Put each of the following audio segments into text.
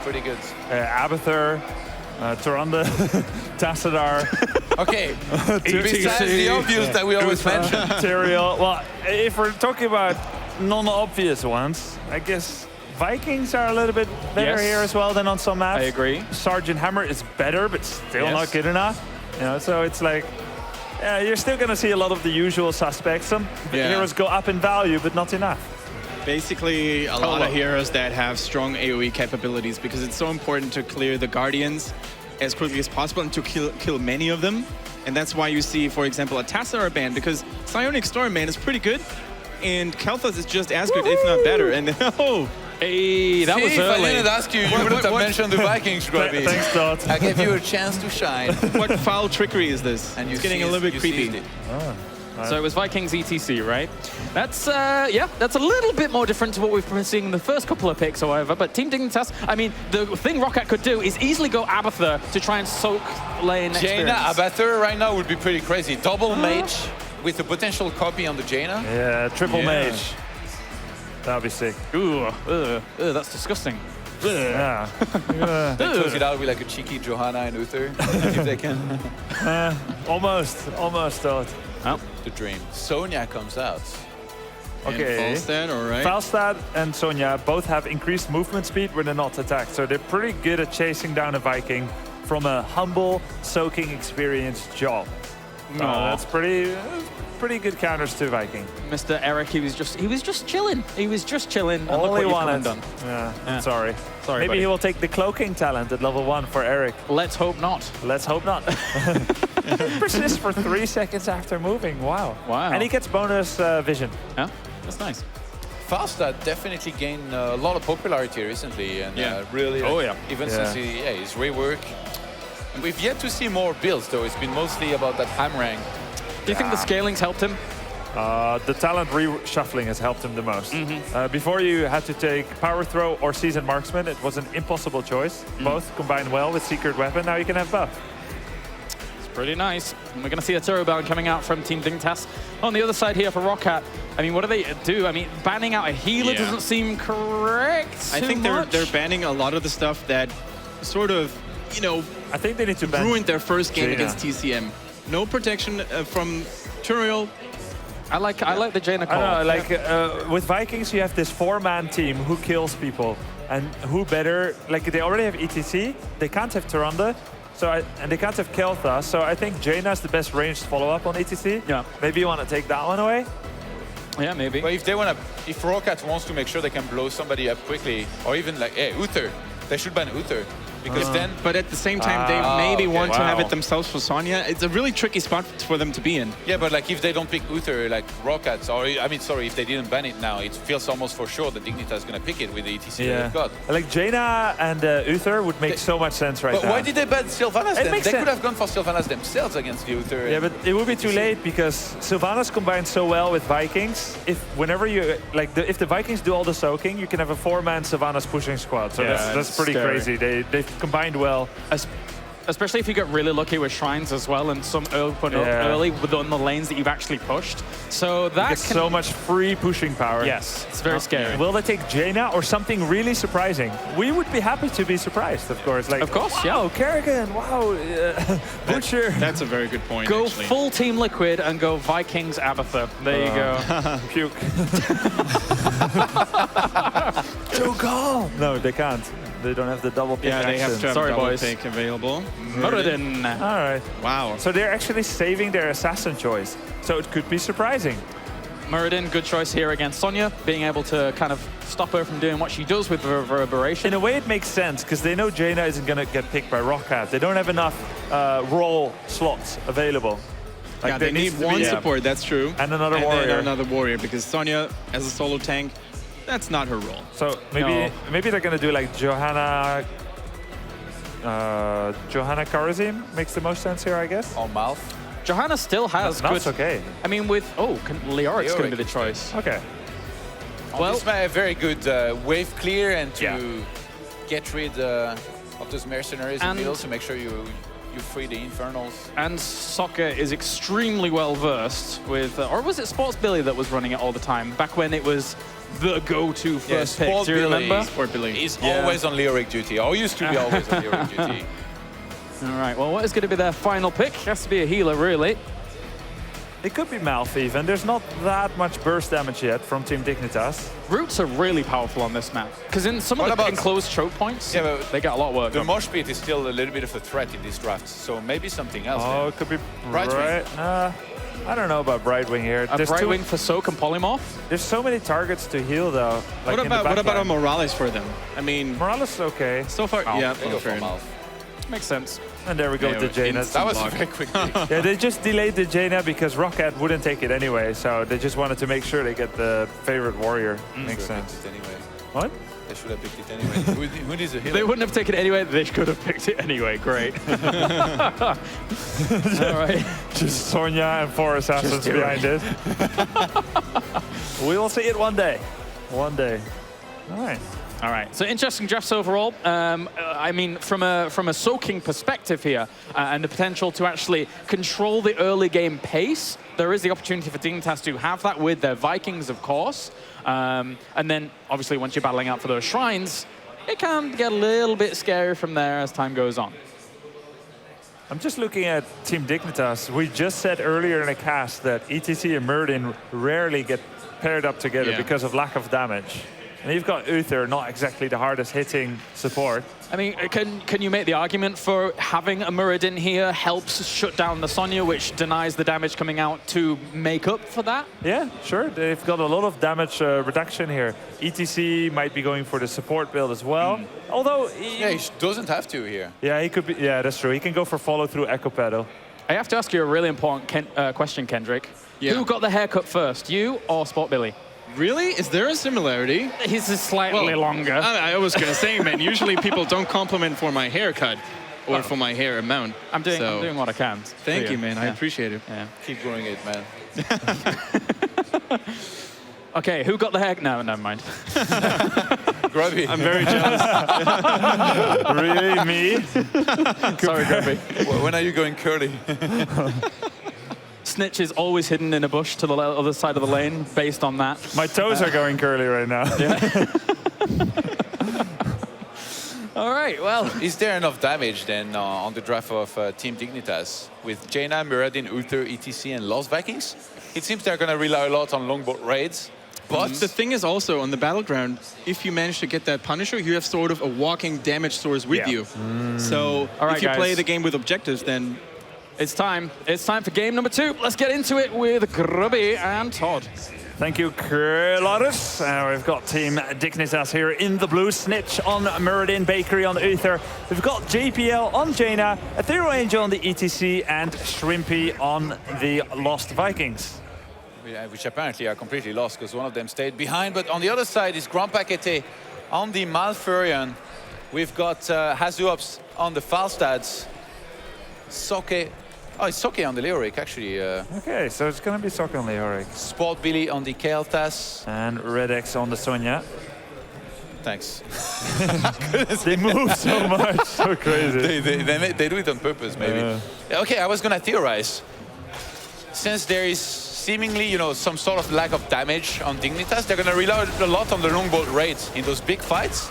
Pretty good. Abathur, Tyrande, Tassadar. Okay, besides the obvious that we always mention. Tyrael. Well, if we're talking about non-obvious ones, I guess Vikings are a little bit better here as well than on some maps. I agree. Sergeant Hammer is better, but still not good enough. You know, so it's like, you're still going to see a lot of the usual suspects. Some heroes go up in value, but not enough. Basically, a lot of heroes that have strong AoE capabilities, because it's so important to clear the Guardians as quickly as possible and to kill many of them. And that's why you see, for example, a Tassadar ban, because Psionic Storm man is pretty good, and Kel'Thas is just as good, if not better. And hey, that was early. If I didn't ask you, you wouldn't have mentioned the Vikings, Grubby. Thanks, Dot. I gave you a chance to shine. What foul trickery is this? And it's getting a little bit creepy. So it was Vikings ETC, right? That's, that's a little bit more different to what we've been seeing in the first couple of picks, however. But Team Dignitas, I mean, the thing ROCCAT could do is easily go Abathur to try and soak lane experience. Jaina, Abathur right now would be pretty crazy. Double mage with a potential copy on the Jaina. Yeah, triple mage. That'd be sick. Ooh, that's disgusting. Yeah. They close it out with like a cheeky Johanna and Uther, if they can. Almost, Dot. Oh. The dream. Sonya comes out. Okay. And Falstad, all right. Falstad and Sonya both have increased movement speed when they're not attacked, so they're pretty good at chasing down a Viking from a humble, soaking, experienced job. That's pretty good counters to Viking. Mr. Eric, he was just chilling. He was just chilling. And All look he what wanted. done. Yeah, I'm sorry. Sorry, Maybe buddy. he will take the cloaking talent at level 1 for Eric. Let's hope not. Let's hope not. Persist for 3 seconds after moving. Wow. Wow. And he gets bonus vision. Yeah, that's nice. Falstad definitely gained a lot of popularity recently, and really, even since his rework. And we've yet to see more builds, though. It's been mostly about that Hamrang. Do you think the scaling's helped him? The talent reshuffling has helped him the most. Before you had to take Power Throw or Seasoned Marksman, it was an impossible choice. Both combine well with Secret Weapon. Now you can have both. It's pretty nice. And we're going to see a turbo ban coming out from Team Dignitas. On the other side here for ROCCAT, I mean, what do they do? I mean, banning out a healer doesn't seem correct. I think they're banning a lot of the stuff that sort of, you know, I think they need to ban ruined their first game Jaina. against TCM. No protection from Tyrael. I like the Jaina call. I don't know, like with Vikings, you have this 4-man team who kills people, and who better? Like they already have ETC, they can't have Tyrande, and they can't have Kel'Thas. So I think Jaina is the best ranged follow-up on ETC. Yeah. Maybe you want to take that one away. Yeah, maybe. But if ROCCAT wants to make sure they can blow somebody up quickly, or even like, hey, Uther, they should ban Uther. Because then... But at the same time, they maybe want to have it themselves for Sonya. It's a really tricky spot for them to be in. Yeah, but like if they don't pick Uther, like ROCCAT, or I mean, sorry, if they didn't ban it now, it feels almost for sure that Dignitas is going to pick it with the ETC they've got. Like Jaina and Uther would make so much sense right now. But why did they ban Sylvanas then? They sense. could have gone for Sylvanas themselves against the Uther. Yeah, but it would be too late because Sylvanas combines so well with Vikings. If the Vikings do all the soaking, you can have a 4-man Sylvanas pushing squad. So that's pretty crazy. They've combined well. Especially if you get really lucky with shrines as well, and some open up early within the lanes that you've actually pushed. So that gets so much free pushing power. Yes, it's very scary. Will they take Jaina or something really surprising? We would be happy to be surprised, of course. Like, of course, wow, Kerrigan, wow, Butcher. That's a very good point. Go actually. full Team Liquid and go Vikings Abathur. There you go. Puke. Too calm. No, they can't. They don't have the double pick they have to have Sorry, double boys. pick available. Muradin. All right. Wow. So they're actually saving their assassin choice. So it could be surprising. Muradin, good choice here against Sonya, being able to kind of stop her from doing what she does with Reverberation. In a way, it makes sense, because they know Jaina isn't going to get picked by ROCCAT. They don't have enough role slots available. Like They need one support, that's true. And another warrior. And another warrior, because Sonya, as a solo tank, that's not her role. So maybe they're going to do like Johanna Karazim makes the most sense here, I guess. On mouth. Johanna still has That's good... okay. I mean, with... Leoric's going to be the choice. Okay. Well, this might have very good wave clear and to get rid of those mercenaries in the middle to make sure you free the Infernals. And Soccer is extremely well versed with... or was it Sports Billy that was running it all the time? Back when it was the go-to first pick. Sport Do you remember? Sport Billy. He's always on Lyric duty, or used to be always on Lyric duty. All right, well, what is going to be their final pick? Has to be a healer, really. It could be Malf even. There's not that much burst damage yet from Team Dignitas. Roots are really powerful on this map. Because in some of the enclosed choke points, they get a lot of work. The mosh pit is still a little bit of a threat in these drafts, so maybe something else. Oh, it could be Brightwing. I don't know about Brightwing here. There's Brightwing for Soak and Polymorph? There's so many targets to heal, though. Like what about a Morales for them? I mean... Morales is okay. So far, yeah, fair enough. Makes sense. And there we go with the Jaina. That was very quick. Yeah, they just delayed the Jaina because ROCCAT wouldn't take it anyway, so they just wanted to make sure they get the favorite warrior. Makes sense. Anyway. What? They should have picked it anyway. Who needs a healer? They wouldn't have taken it anyway. They could have picked it anyway. Great. All right. Just Sonya and 4 assassins behind it. We will see it one day. One day. All right. All right, so interesting drafts overall. I mean, from a soaking perspective here, and the potential to actually control the early game pace, there is the opportunity for Dignitas to have that with their Vikings, of course. And then, obviously, once you're battling out for those shrines, it can get a little bit scary from there as time goes on. I'm just looking at Team Dignitas. We just said earlier in a cast that ETC and Muradin rarely get paired up together because of lack of damage. And you've got Uther, not exactly the hardest hitting support. I mean, can you make the argument for having a Muradin here helps shut down the Sonya, which denies the damage coming out to make up for that? Yeah, sure. They've got a lot of damage reduction here. ETC might be going for the support build as well. Although... he doesn't have to here. Yeah, he could be. Yeah, that's true. He can go for follow through Echo Pedal. I have to ask you a really important question, Kendrick. Yeah. Who got the haircut first, you or Sport Billy? Really? Is there a similarity? His is slightly longer. I was going to say, man, usually people don't compliment for my haircut or for my hair amount. I'm doing what I can. Thank you, man. I appreciate it. Yeah. Keep growing it, man. Okay, who got the hair? No, never mind. Grubby. I'm very jealous. Really, me? Sorry, Grubby. When are you going curly? Snitch is always hidden in a bush to the other side of the lane based on that. My toes are going curly right now. Yeah. All right, well. Is there enough damage then on the draft of Team Dignitas with Jaina, Muradin, Uther, ETC, and Lost Vikings? It seems they're going to rely a lot on longboat raids. But the thing is also, on the battleground, if you manage to get that Punisher, you have sort of a walking damage source with you. So if you play the game with objectives, then... It's time. It's time for game number 2. Let's get into it with Grubby and Todd. Thank you, Lotus. We've got Team Dignitas here in the blue. Snitch on Muradin, Bakery on Uther. We've got JPL on Jaina, Ethereal Angel on the ETC, and Shrimpy on the Lost Vikings. Which apparently are completely lost because one of them stayed behind. But on the other side is Grand Paquete on the Malfurion. We've got Hazuops on the Falstads. Soke. Oh, it's Soke on the Leoric, actually. Okay, so it's going to be Soke on the Leoric. Sport Billy on the Kael'thas. And Redex on the Sonya. Thanks. They move so much, so crazy. They do it on purpose, maybe. Okay, I was going to theorize. Since there is seemingly, you know, some sort of lack of damage on Dignitas, they're going to rely a lot on the longboat raids in those big fights.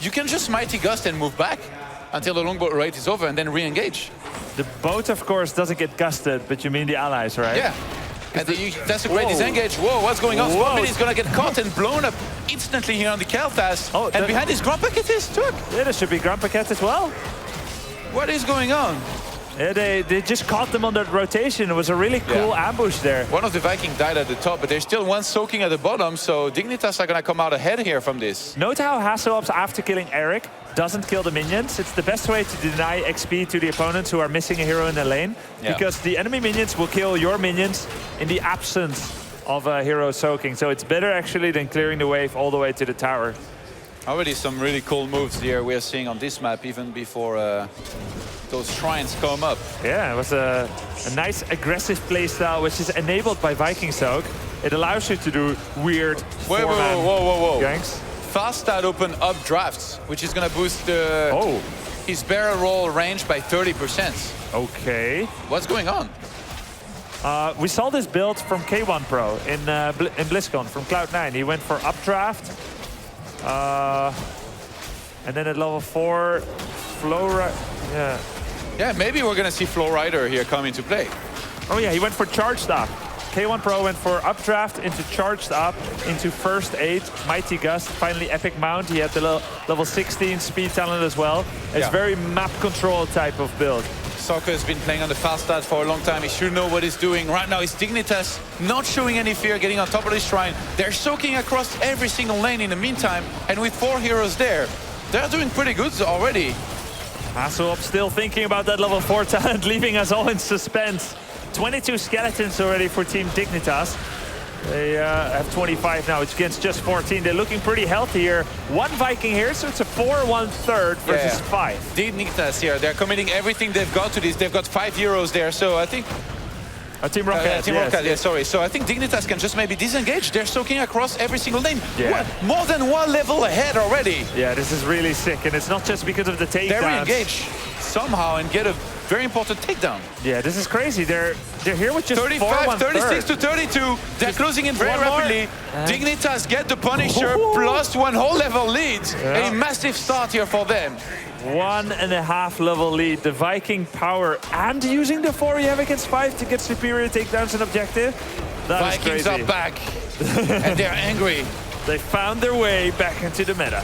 You can just Mighty Gust and move back until the longboat raid is over and then re-engage. The boat, of course, doesn't get gusted, but you mean the allies, right? Yeah. And that's a great disengage. Whoa, what's going on? Sport Billy is going to get caught and blown up instantly here on the Kael'thas. Oh, and behind his Grand Paquete is Turk. Yeah, there should be Grand Paquete as well. What is going on? Yeah, they just caught them on that rotation. It was a really cool ambush there. One of the Vikings died at the top, but there's still one soaking at the bottom, so Dignitas are going to come out ahead here from this. Note how Hasops, after killing Eric, doesn't kill the minions. It's the best way to deny XP to the opponents who are missing a hero in the lane, because the enemy minions will kill your minions in the absence of a hero soaking. So it's better actually than clearing the wave all the way to the tower. Already some really cool moves here we're seeing on this map, even before those shrines come up. Yeah, it was a nice aggressive playstyle, which is enabled by Viking Soak. It allows you to do weird whoa. ganks. Fast start open up drafts, which is going to boost his barrel roll range by 30%. Okay. What's going on? We saw this build from K1 Pro in BlizzCon from Cloud9. He went for updraft. And then at level 4, Flowrider. Yeah. Yeah, maybe we're going to see Flowrider here come into play. Oh yeah, he went for charged up. K1 Pro went for updraft into charged up into first aid, Mighty Gust, finally epic mount. He had the level 16 speed talent as well. It's very map control type of build. ROCCAT has been playing on the fast start for a long time. He should know what he's doing. Right now, it's Dignitas not showing any fear, getting on top of the shrine. They're soaking across every single lane in the meantime. And with 4 heroes there, they're doing pretty good already. Hasselhoff still thinking about that level 4 talent, leaving us all in suspense. 22 skeletons already for Team Dignitas. They have 25 now. It's against just 14. They're looking pretty healthy here. 1 Viking here, so it's a 4-1/3 versus 5. Dignitas here, they're committing everything they've got to this. They've got 5 heroes there, so I think... Team ROCCAT, Team ROCCAT, yeah, sorry. So I think Dignitas can just maybe disengage. They're soaking across every single lane. Yeah. More than 1 level ahead already. Yeah, this is really sick, and it's not just because of the takedowns. They re-engage somehow and get a very important takedown. Yeah, this is crazy. They're here with just 35, 36 to 32. They're closing in very rapidly. Dignitas get the Punisher plus 1 whole level lead. A massive start here for them. 1.5 level lead. The Viking power and using the 4 you have against 5 to get superior takedowns and objective. That Vikings is are back and they're angry. They found their way back into the meta.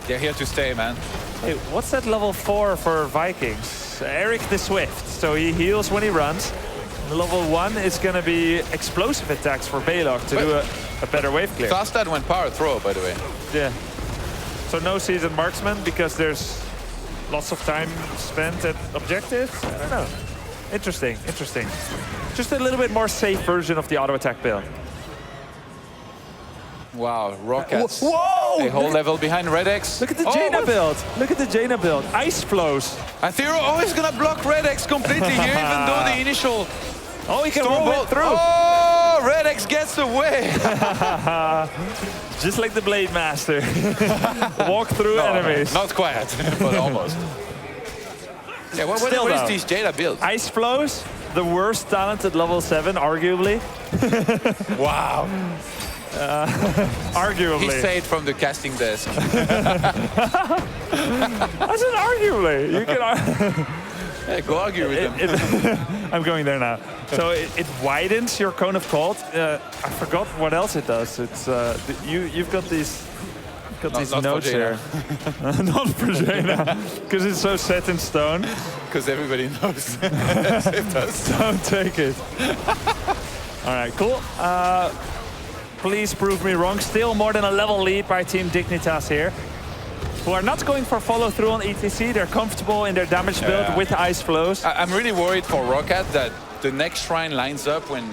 They're here to stay, man. Hey, what's that level 4 for Vikings? Eric the Swift. So he heals when he runs. The level 1 is going to be explosive attacks for Balog to do a better wave clear. Fastad went power throw, by the way. Yeah. So no seasoned marksman because there's lots of time spent at objectives? I don't know. Interesting, interesting. Just a little bit more safe version of the auto attack build. Wow, ROCCAT. Whoa! A whole level behind Redex. Look at the Jaina build. Look at the Jaina build. Ice flows. And Thero always gonna block Redex completely here, even though the initial he can roll it through. Oh, Redex gets away. Just like the Blade Master. Walk through enemies. Not quite, but almost. Yeah, what is this Jaina build? Ice flows, the worst talent at level 7, arguably. Wow. Arguably. He saved from the casting desk. I said arguably. You can Hey, go argue with them. I'm going there now. So it widens your cone of cold. I forgot what else it does. It's you've got these notes here. Not for Jaina, because it's so set in stone. Because everybody knows. It does. Don't take it. All right, cool. Please prove me wrong. Still more than a level lead by Team Dignitas here, who are not going for follow through on ETC. They're comfortable in their damage build with ice flows. I'm really worried for ROCCAT that the next shrine lines up when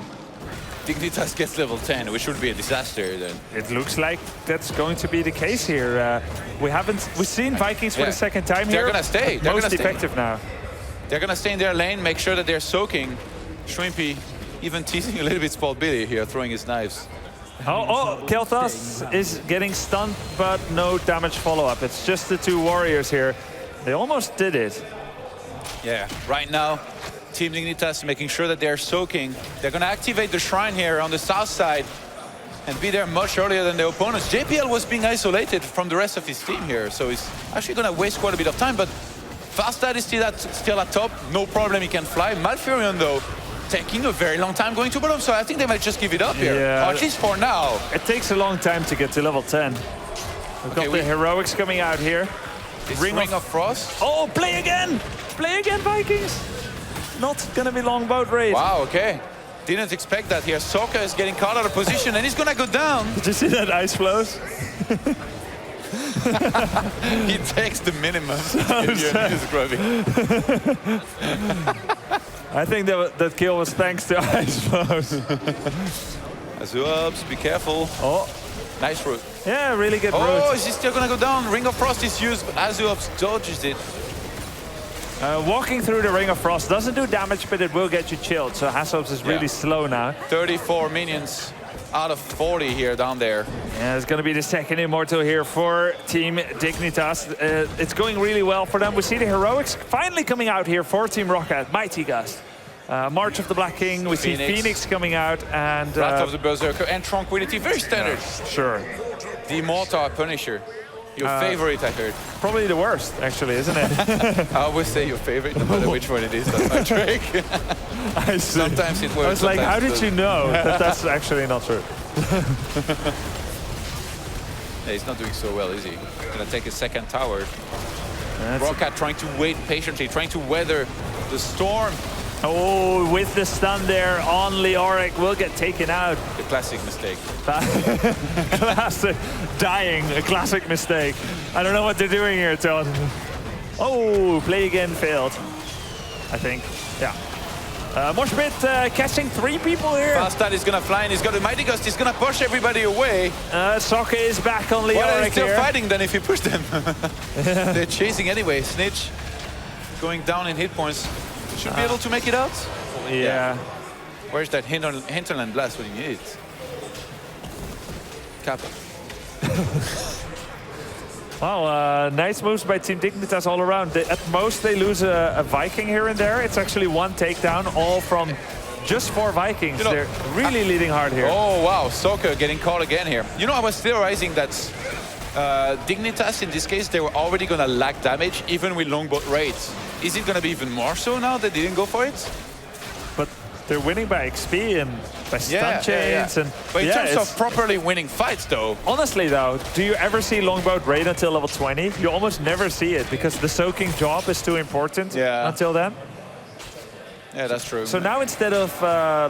Dignitas gets level 10, which would be a disaster then. It looks like that's going to be the case here. We've seen Vikings for the second time here. They're gonna stay. They're most effective now. They're gonna stay in their lane, make sure that they're soaking. Shrimpy even teasing a little bit Sport Billy here, throwing his knives. Kel'Thas is getting stunned, but no damage follow-up. It's just the 2 warriors here. They almost did it. Yeah, right now, Team Dignitas making sure that they're soaking. They're gonna activate the shrine here on the south side and be there much earlier than the opponents. JPL was being isolated from the rest of his team here, so he's actually gonna waste quite a bit of time, but Fastad is still at top. No problem, he can fly. Malfurion, though, taking a very long time going to bottom, so I think they might just give it up here, or at least for now. It takes a long time to get to level 10. We've got the heroics coming out here. Ring of Frost. Oh, play again! Play again, Vikings! Not gonna be long boat raid. Wow, okay. Didn't expect that here. ROCCAT is getting caught out of position and he's gonna go down. Did you see that ice flows? He takes the minimum. I think that kill was thanks to ice flows. Azuabs, be careful. Oh, nice route. Yeah, really good route. Oh, is he still gonna go down? Ring of Frost is used, but Azuabs dodges it. Walking through the Ring of Frost doesn't do damage, but it will get you chilled. So Hasselhoff is really slow now. 34 minions out of 40 here down there. Yeah, it's going to be the second Immortal here for Team Dignitas. It's going really well for them. We see the heroics finally coming out here for Team ROCCAT. Mighty Gust. March of the Black King. We see Phoenix coming out, and Wrath of the Berserker and Tranquility. Very standard. Sure. The Mortar Punisher. Your favorite, I heard. Probably the worst, actually, isn't it? I always say your favorite, no matter which one it is. That's my trick. I see. Sometimes it works. I was like, how did you know that that's actually not true? Yeah, he's not doing so well, is he? Gonna take a second tower. ROCCAT trying to wait patiently, trying to weather the storm. Oh, with the stun there on Leoric, will get taken out. The classic mistake. Classic. Dying, a classic mistake. I don't know what they're doing here, Todd. Oh, play again failed. I think, yeah. Mosh Pit catching 3 people here. Fastad is gonna fly in, he's got a Mighty Gust, he's gonna push everybody away. Soccer is back on Leoric here. Well, they're still fighting then if you push them. They're chasing anyway. Snitch going down in hit points. Should be able to make it out. Yeah. Where's that hinterland blast when you need it? Kappa. Well, nice moves by Team Dignitas all around. At most, they lose a Viking here and there. It's actually 1 takedown, all from just 4 Vikings. They're really leading hard here. Oh, wow. Soccer getting caught again here. You know, I was theorizing that Dignitas, in this case, they were already going to lack damage, even with longboat raids. Is it going to be even more so now that they didn't go for it? But they're winning by XP and by stun chains. And but in terms of properly winning fights, though. Honestly, though, do you ever see longboat raid until level 20? You almost never see it because the soaking job is too important until then. Yeah, that's true. So now instead of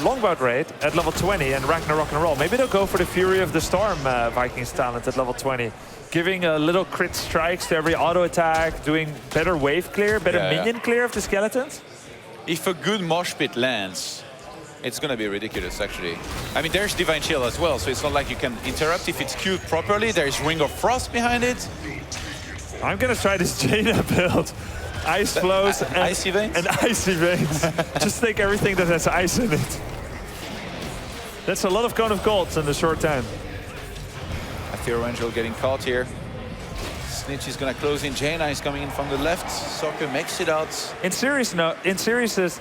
longboat raid at level 20 and Ragnarok and roll, maybe they'll go for the Fury of the Storm Vikings talent at level 20. Giving a little crit strikes to every auto attack, doing better wave clear, better minion clear of the skeletons. If a good mosh pit lands, it's going to be ridiculous, actually. I mean, there's Divine Chill as well, so it's not like you can interrupt if it's queued properly. There's Ring of Frost behind it. I'm going to try this Jaina build. Ice flows and Icy Veins? And Icy Veins. Just take everything that has ice in it. That's a lot of Cone of Golds in a short time. Aethero Angel getting caught here. Snitch is going to close in. Jaina is coming in from the left. Soccer makes it out. In seriousness,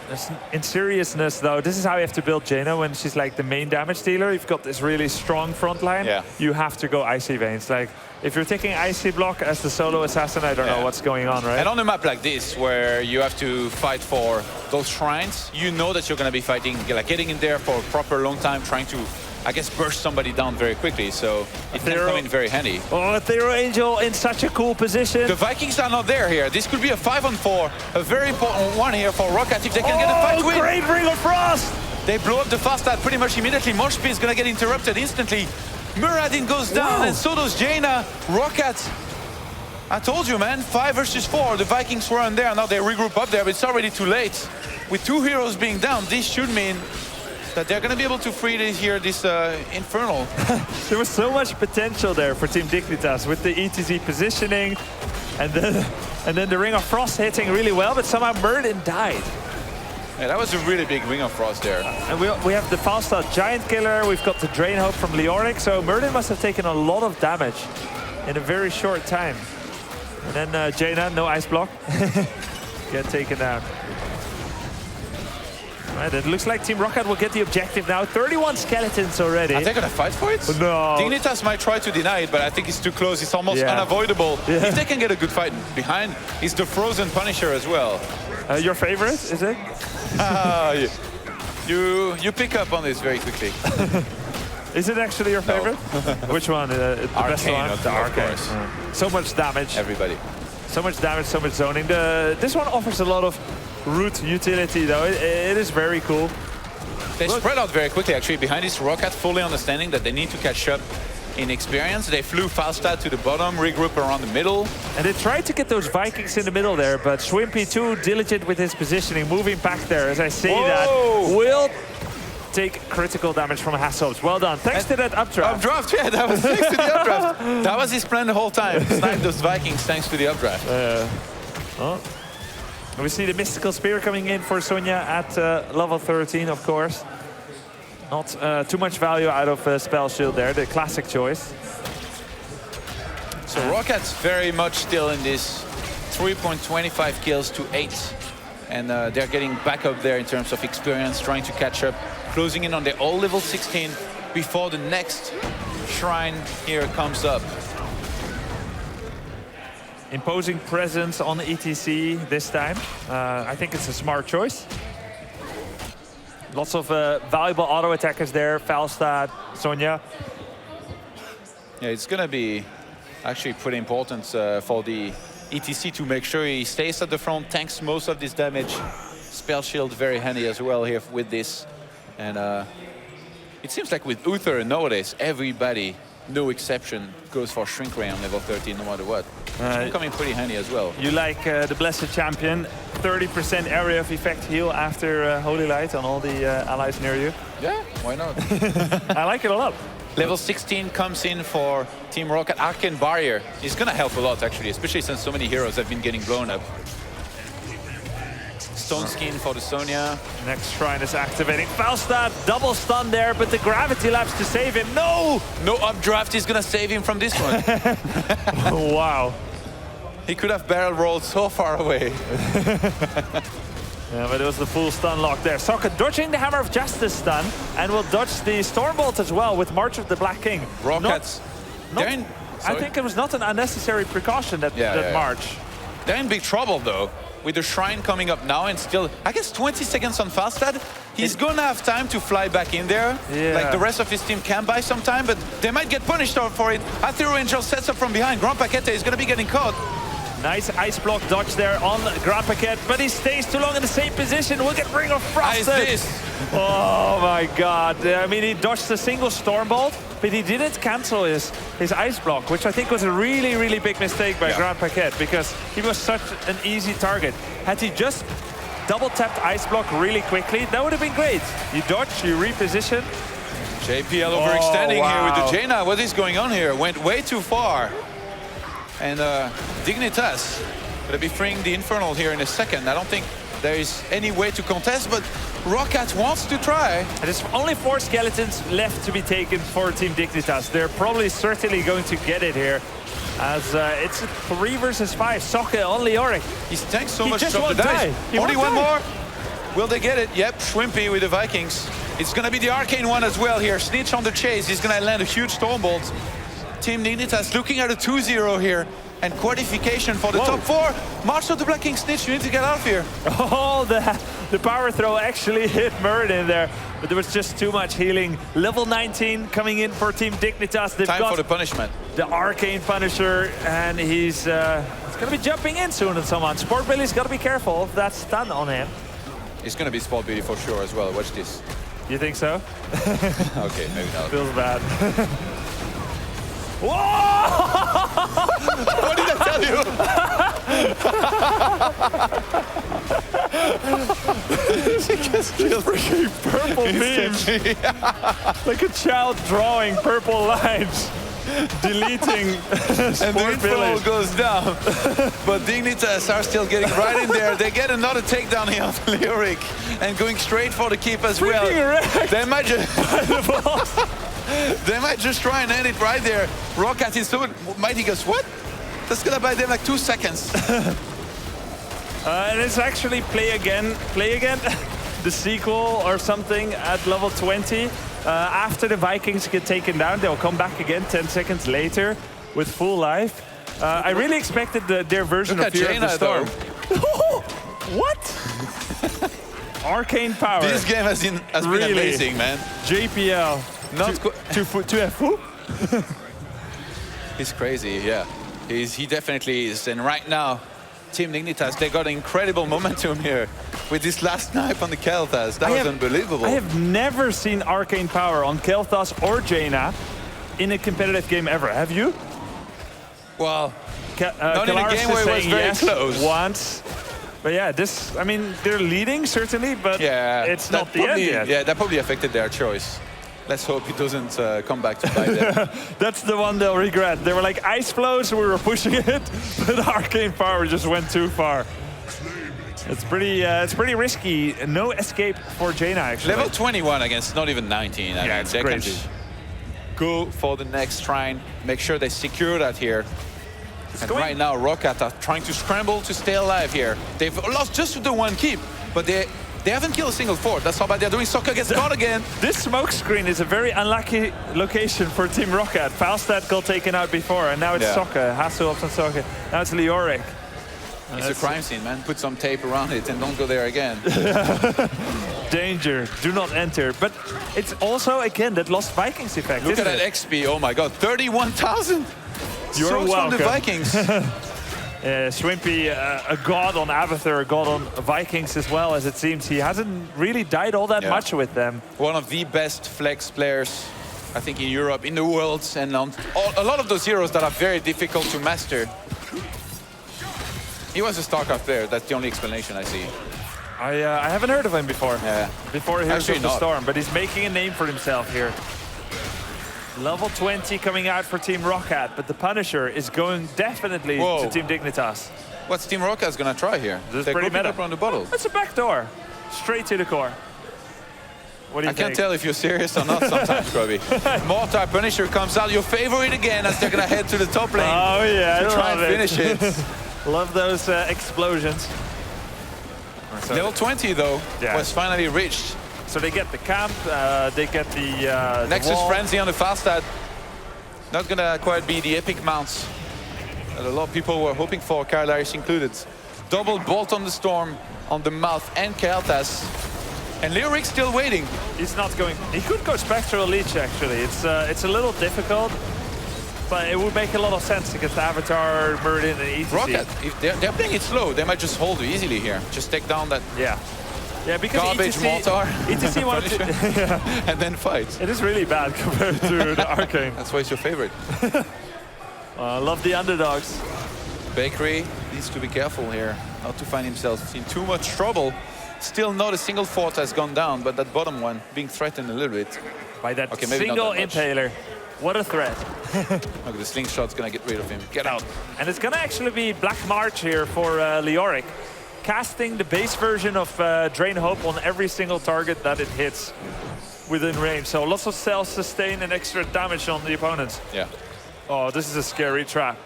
though, this is how you have to build Jaina when she's like the main damage dealer. You've got this really strong front line. Yeah. You have to go Icy Veins. Like, if you're taking Icy Block as the solo assassin, I don't know what's going on, right? And on a map like this, where you have to fight for those shrines, you know that you're going to be fighting, like getting in there for a proper long time, trying to, I guess, burst somebody down very quickly. So it can come in very handy. Oh, Aethero Angel in such a cool position. The Vikings are not there here. This could be a 5-on-4, a very important one here for ROCCAT if they can get a fight win. Great Ring of Frost! They blow up the Fastad pretty much immediately. Mosh Pit is going to get interrupted instantly. Muradin goes down, and so does Jaina. ROCCAT, I told you, man, 5 versus 4. The Vikings were on there, now they regroup up there, but it's already too late. With 2 heroes being down, this should mean that they're going to be able to free this Infernal. There was so much potential there for Team Dignitas with the ETZ positioning, and then the Ring of Frost hitting really well, but somehow Muradin died. Yeah, that was a really big Ring of Frost there. And we have the Falstad Giant Killer, we've got the Drain Hope from Leoric, so Muradin must have taken a lot of damage in a very short time. And then Jaina, no ice block, get taken down. Right, it looks like Team ROCCAT will get the objective now. 31 skeletons already. Are they going to fight for it? No. Dignitas might try to deny it, but I think it's too close. It's almost unavoidable. If they can get a good fight behind, it's the Frozen Punisher as well. Your favorite, is it? You pick up on this very quickly. Is it actually your favorite? Which one? The best one? The Arcane. So much damage. Everybody. So much damage, so much zoning. This one offers a lot of root utility, though. It is very cool. They spread out very quickly, actually. Behind this, ROCCAT fully understanding that they need to catch up in experience. They flew Falstad to the bottom, regroup around the middle. And they tried to get those Vikings in the middle there, but Swimpy, too diligent with his positioning, moving back there, as I say that, will take critical damage from Hassobs. Well done. Thanks to that updraft. Updraft, yeah, that was thanks to the updraft. That was his plan the whole time. Snipe those Vikings thanks to the updraft. We see the Mystical Spear coming in for Sonya at level 13, of course. Not too much value out of Spell Shield there, the classic choice. So ROCCAT's very much still in this 3.25 kills to 8 And they're getting back up there in terms of experience, trying to catch up, closing in on their all level 16 before the next shrine here comes up. Imposing presence on ETC this time. I think it's a smart choice. Lots of valuable auto attackers there. Falstad, Sonya. Yeah, it's going to be actually pretty important for the ETC to make sure he stays at the front, tanks most of this damage. Spell shield very handy as well here with this. And it seems like with Uther nowadays, everybody, no exception, goes for Shrink Ray on level 13 no matter what. It's coming pretty handy as well. You like the Blessed Champion, 30% area of effect heal after Holy Light on all the allies near you. Yeah, why not? I like it a lot. Level 16 comes in for Team ROCCAT. Arcane Barrier is going to help a lot, actually, especially since so many heroes have been getting blown up. Stone Skin for the Sonya. Next shrine is activating. Falstad, double stun there, but the gravity lapse to save him. No! No updraft is going to save him from this one. Wow. He could have barrel rolled so far away. Yeah, but it was the full stun lock there. ROCCAT dodging the Hammer of Justice stun and will dodge the Stormbolt as well with March of the Black King. ROCCAT. I think it was not an unnecessary precaution that March. They're in big trouble though. With the shrine coming up now and still, I guess 20 seconds on Falstad, he's gonna have time to fly back in there. Yeah. Like the rest of his team can buy some time, but they might get punished for it. Athero Angel sets up from behind. Grand Paquete is gonna be getting caught. Nice ice block dodge there on Grand Paquette, but he stays too long in the same position. We'll get Ring of Frost. Oh my god. I mean, he dodged a single Stormbolt, but he didn't cancel his ice block, which I think was a really, really big mistake by Grand Paquette because he was such an easy target. Had he just double tapped ice block really quickly, that would have been great. You dodge, you reposition. JPL overextending here with the Jaina. What is going on here? Went way too far. And Dignitas will be freeing the Infernal here in a second. I don't think there is any way to contest, but ROCCAT wants to try. There's only 4 skeletons left to be taken for Team Dignitas. They're probably certainly going to get it here, as it's 3 versus 5. ROCCAT on Leoric. He's tanked so much just of the won't damage. die. Only one more. Will they get it? Yep, Shrimpy with the Vikings. It's going to be the Arcane one as well here. Snitch on the chase. He's going to land a huge Stormbolt. Team Dignitas looking at a 2-0 here. And qualification for the top 4. March of the Black King Snitch, you need to get out of here. Oh, the power throw actually hit Muradin there. But there was just too much healing. Level 19 coming in for Team Dignitas. They've Time for the punishment. The Arcane Punisher, and he's going to be jumping in soon on someone. Sport Billy's got to be careful of that stun on him. It's going to be Sport Billy for sure as well. Watch this. You think so? Okay, maybe not. Feels bad. Whoa! What did I tell you? Freaking purple beams. Like a child drawing purple lines. Deleting and the Infernal goes down. But Dignitas are still getting right in there. They get another takedown here on Leoric and going straight for the keep as well. They might just they might just try and end it right there. ROCCAT is so mighty. Goes, what? That's gonna buy them like 2 seconds. And it's actually play again, the sequel or something at level 20. After the Vikings get taken down, they'll come back again 10 seconds later with full life. I really expected their version of Fear of the Storm. What? Arcane power. This game has been amazing, man. JPL. Not to FU? He's crazy, yeah. He definitely is. And right now, Team Dignitas, they got incredible momentum here with this last snipe on the Kel'Thas. That was unbelievable. I have never seen Arcane power on Kel'Thas or Jaina in a competitive game ever. Have you? Well, not in a game where it was very close. Once. But yeah, I mean, they're leading certainly, but it's not the end yet. Yeah, that probably affected their choice. Let's hope it doesn't come back to bite them. That's the one they'll regret. They were like ice flows, we were pushing it, but Arcane power just went too far. It's pretty risky. No escape for Jaina actually. Level 21 against not even 19. Yeah, it's crazy. Go for the next shrine. Make sure they secure that here. And right now, ROCCAT are trying to scramble to stay alive here. They've lost just with the one keep, but they haven't killed a single fort. That's how bad they're doing. Soccer gets caught again. This smoke screen is a very unlucky location for Team ROCCAT. Falstad got taken out before, and now it's Soccer. Hasselhoff and Soccer. Now it's Leoric. It's a crime scene, man. Put some tape around it and don't go there again. Danger, do not enter. But it's also, again, that Lost Vikings effect. Look at that XP, oh my god, 31,000! You're welcome. From the Vikings. Swimpy, a god on Abathur, a god on Vikings as well, as it seems. He hasn't really died all that much with them. One of the best flex players, I think, in Europe, in the world, and on a lot of those heroes that are very difficult to master. He was a StarCraft player, that's the only explanation I see. I haven't heard of him before. Yeah. Before Heroes of the Storm, but he's making a name for himself here. Level 20 coming out for Team ROCCAT, but the Punisher is going definitely to Team Dignitas. What's Team ROCCAT gonna try here? This is pretty meta. Up on the bottle. It's a backdoor, straight to the core. What do you think? I can't tell if you're serious or not sometimes, Kobe. Mortar Punisher comes out, your favorite again, as they're gonna head to the top lane. Oh yeah, to try and finish it. Love those explosions. Level 20 though was finally reached. So they get the camp, they get the Nexus Frenzy on the Falstad. Not gonna quite be the epic mounts that a lot of people were hoping for, Karlaris included. Double Bolt on the Storm on the mouth and Kael'thas. And Leoric still waiting. He's not going. He could go Spectral Leech actually. It's a little difficult, but it would make a lot of sense against Avatar, Meridian, and ETC. ROCCAT, if they're playing it slow, they might just hold easily here. Just take down that because garbage mortar. ETC wanted to, and then fight. It is really bad compared to the Arcane. That's why it's your favorite. I love the underdogs. Bakery needs to be careful here, not to find himself in too much trouble. Still not a single fort has gone down, but that bottom one being threatened a little bit. By that single impaler. What a threat. Look, the slingshot's gonna get rid of him. Get out. And it's gonna actually be Black March here for Leoric. Casting the base version of Drain Hope on every single target that it hits within range. So lots of self-sustain and extra damage on the opponents. Yeah. Oh, this is a scary trap.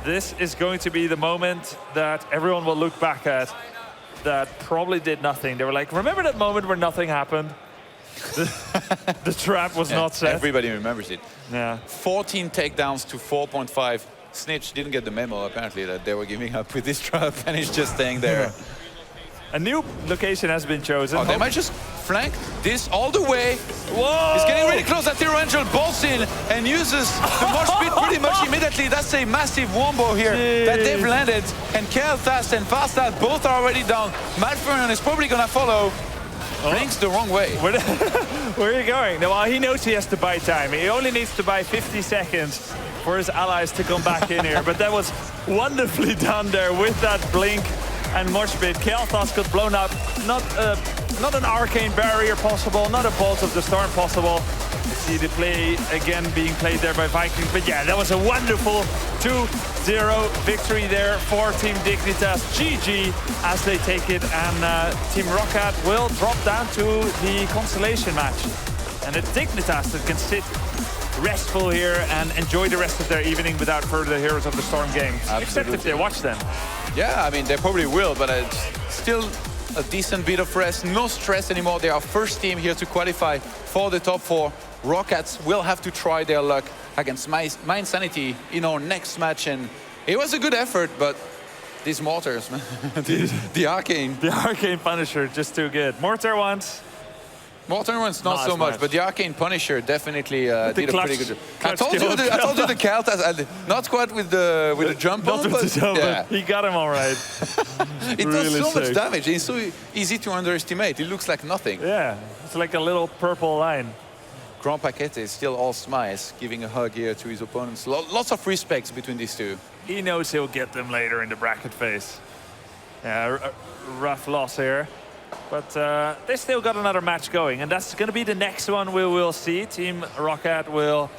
This is going to be the moment that everyone will look back at that probably did nothing. They were like, remember that moment where nothing happened? The trap was not set. Everybody remembers it. Yeah. 14 takedowns to 4.5. Snitch didn't get the memo, apparently, that they were giving up with this trap, and he's just staying there. A new location has been chosen. Oh, they might just flank this all the way. Whoa! He's getting really close. That Hero Angel bolts in and uses the more speed pretty much immediately. That's a massive wombo here that they've landed. And Kael'thas and Falstad both are already down. Malfurion is probably going to follow. Blinks the wrong way. Where are you going? Well, he knows he has to buy time. He only needs to buy 50 seconds for his allies to come back in here. But that was wonderfully done there with that blink and mosh pit. Kael'thas got blown up. Not an arcane barrier possible, not a Bolt of the Storm possible. You see the play again being played there by Vikings. But yeah, that was a wonderful 2-0 victory there for Team Dignitas. GG as they take it, and Team ROCCAT will drop down to the Constellation match. And it's Dignitas that can sit restful here and enjoy the rest of their evening without further Heroes of the Storm games. Absolutely. Except if they watch them. Yeah, I mean, they probably will, but it's still a decent bit of rest. No stress anymore. They are first team here to qualify for the top 4. ROCCAT will have to try their luck against Mind Sanity in our next match. And it was a good effort, but these mortars, man. the Arcane. The Arcane Punisher, just too good. Mortar once. Mortar one's not so much, but the Arcane Punisher definitely did a pretty good job. I told you the Kael'thas, not quite with the jump on, but yeah. He got him all right. It does so much damage. It's so easy to underestimate. It looks like nothing. Yeah, it's like a little purple line. Grand Paquete is still all smiles, giving a hug here to his opponents. Lots of respect between these two. He knows he'll get them later in the bracket phase. Yeah, rough loss here. But they still got another match going, and that's going to be the next one we will see. Team ROCCAT will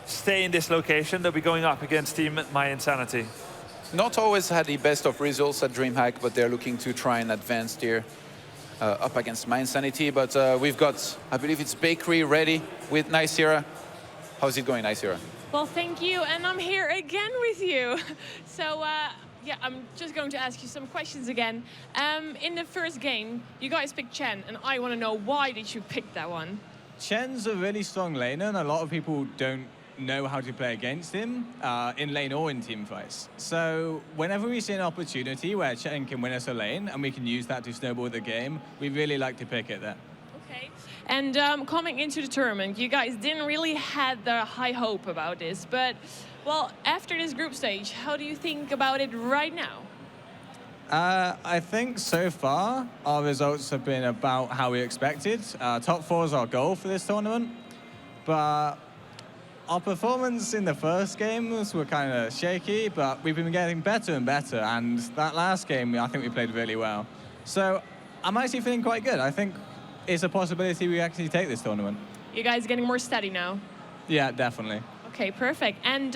stay in this location. They'll be going up against Team My Insanity. Not always had the best of results at DreamHack, but they're looking to try and advance here up against My Insanity. But we've got, I believe it's Bakery ready with Nicera. How's it going, Nicera? Well, thank you, and I'm here again with you. So, yeah, I'm just going to ask you some questions again. In the first game, you guys picked Chen, and I want to know, why did you pick that one? Chen's a really strong laner, and a lot of people don't know how to play against him in lane or in team fights. So whenever we see an opportunity where Chen can win us a lane, and we can use that to snowball the game, we really like to pick it there. Okay. And coming into the tournament, you guys didn't really had the high hope about this, but, well, after this group stage, how do you think about it right now? I think so far, our results have been about how we expected. Top 4 is our goal for this tournament, but our performance in the first games were kind of shaky, but we've been getting better and better, and that last game, I think we played really well. So I'm actually feeling quite good. I think it's a possibility we actually take this tournament. You guys getting more steady now? Yeah, definitely. Okay, perfect. And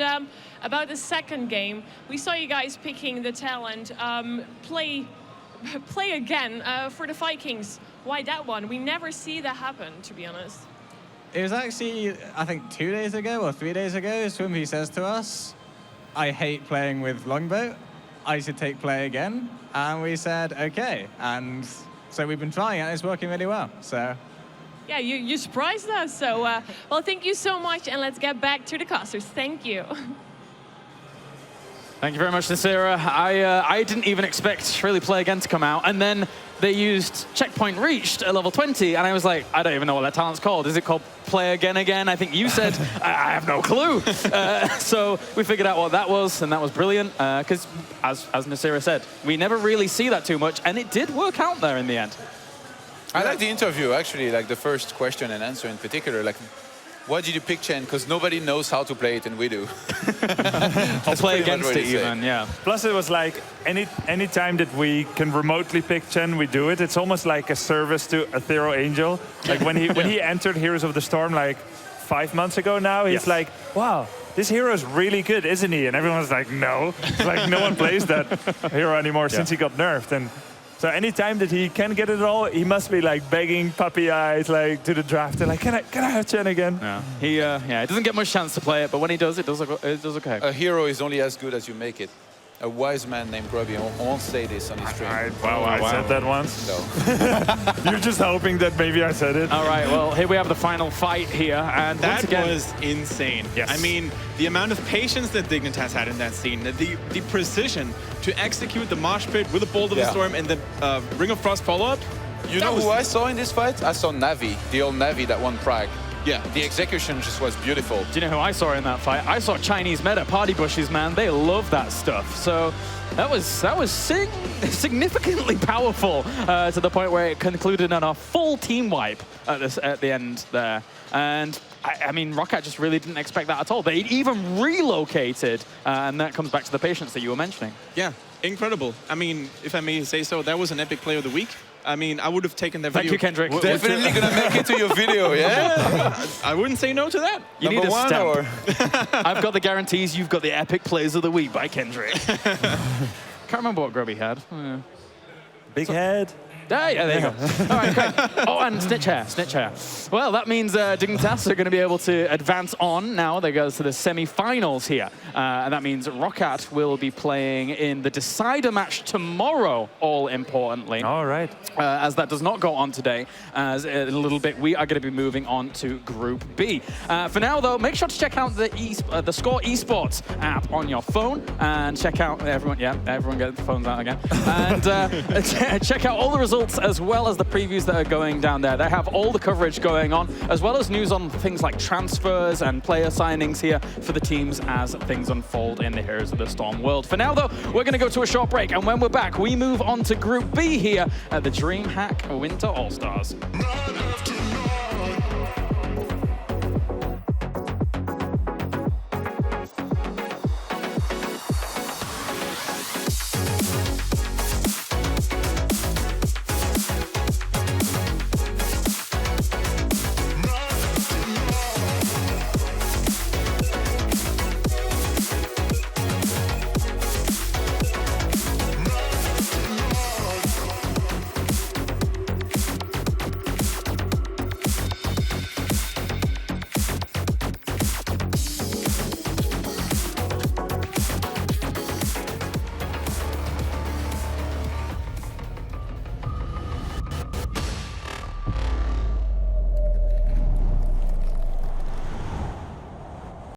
about the second game, we saw you guys picking the talent, play again for the Vikings. Why that one? We never see that happen, to be honest. It was actually, I think, 2 days ago or 3 days ago, Swimby says to us, I hate playing with Longboat. I should take play again. And we said, okay. And so we've been trying it, and it's working really well. So. Yeah, you surprised us. So, well, thank you so much, and let's get back to the casters. Thank you. Thank you very much, Nasira. I didn't even expect Really Play Again to come out, and then they used Checkpoint Reached at level 20, and I was like, I don't even know what that talent's called. Is it called Play Again Again? I think you said. I have no clue. So we figured out what that was, and that was brilliant, because as Nasira said, we never really see that too much, and it did work out there in the end. I like the interview, actually, like the first question and answer in particular. Like, why did you pick Chen? Because nobody knows how to play it, and we do. I'll play against it even, yeah. Plus, it was like any time that we can remotely pick Chen, we do it. It's almost like a service to Ethereal Angel. Like when he entered Heroes of the Storm like 5 months ago now, he's like, wow, this hero is really good, isn't he? And everyone's like, no. Like no one plays that hero anymore since he got nerfed. And so anytime that he can get it all, he must be like begging puppy eyes like to the drafter, like, can I have Chen again? Yeah. He doesn't get much chance to play it, but when he does, it does okay. A hero is only as good as you make it. A wise man named Grubby won't say this on his stream. I said that once. No. You're just hoping that maybe I said it. All right, well, here we have the final fight here. And that once again, was insane. Yes. I mean, the amount of patience that Dignitas had in that scene, the precision to execute the mosh pit with a Bolt of the Storm and the Ring of Frost follow-up. You know who I saw in this fight? I saw Navi, the old Navi that won Prague. Yeah. The execution just was beautiful. Do you know who I saw in that fight? I saw Chinese meta, Party Bushes, man. They love that stuff. So that was significantly powerful to the point where it concluded on a full team wipe at the end there. And I mean, ROCCAT just really didn't expect that at all. They even relocated, and that comes back to the patience that you were mentioning. Yeah, incredible. I mean, if I may say so, that was an epic play of the week. I mean, I would have taken that video. Thank you, Kendrick. Definitely gonna make it to your video, yeah? I wouldn't say no to that. You need a stamp. I've got the guarantees, you've got the epic plays of the week by Kendrick. Can't remember what Grubby had. Big head. Yeah, there you go. All right, great. Oh, and Snitch Hair. Well, that means Dignitas are going to be able to advance on now. They go to the semi-finals here. And that means ROCCAT will be playing in the decider match tomorrow, all importantly. All right. As that does not go on today. As in a little bit, we are going to be moving on to Group B. For now, though, make sure to check out the Score eSports app on your phone. And check out, everyone get the phones out again. And check out all the results as well as the previews that are going down there. They have all the coverage going on, as well as news on things like transfers and player signings here for the teams as things unfold in the Heroes of the Storm world. For now, though, we're going to go to a short break, and when we're back, we move on to Group B here at the DreamHack Winter All-Stars.